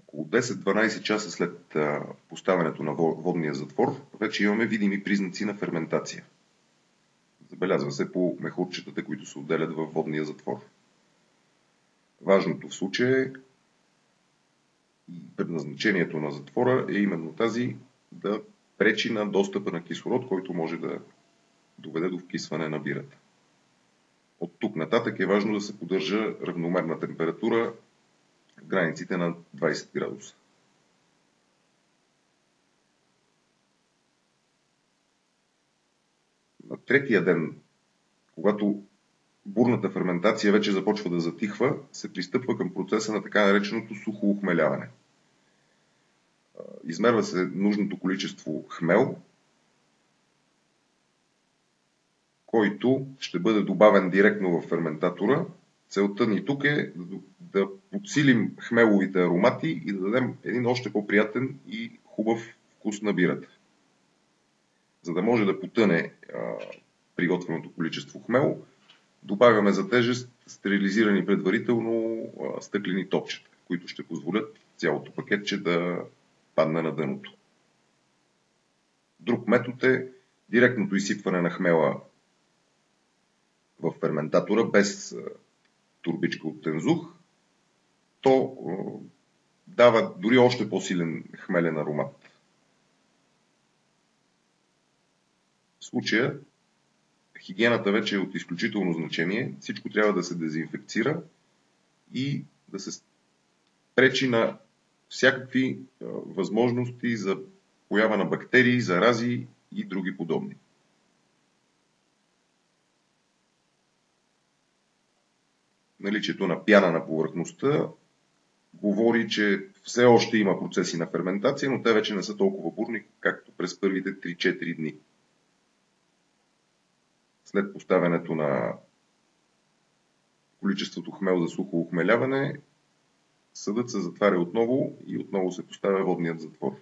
около 10-12 часа след поставянето на водния затвор, вече имаме видими признаци на ферментация. Забелязва се по мехурчетата, които се отделят във водния затвор. Важното в случая е и предназначението на затвора е именно тази да пречи на достъпа на кислород, който може да доведе до вкисване на бирата. От тук нататък е важно да се поддържа равномерна температура в границите на 20 градуса. На третия ден, когато бурната ферментация вече започва да затихва, се пристъпва към процеса на така нареченото сухо охмеляване. Измерва се нужното количество хмел, който ще бъде добавен директно в ферментатора. Целта ни тук е да подсилим хмеловите аромати и да дадем един още по-приятен и хубав вкус на бирата. За да може да потъне приготвеното количество хмел, добавяме за тежест стерилизирани предварително стъклени топчета, които ще позволят цялото пакетче да падне на дъното. Друг метод е директното изсипване на хмела в ферментатора без турбичка от тензух. То дава дори още по-силен хмелен аромат. В случая хигиената вече е от изключително значение. Всичко трябва да се дезинфекцира и да се пречи на всякакви възможности за поява на бактерии, зарази и други подобни. Наличието на пяна на повърхността говори, че все още има процеси на ферментация, но те вече не са толкова бурни, както през първите 3-4 дни. След поставянето на количеството хмел за сухо охмеляване, съдът се затваря отново и отново се поставя водният затвор.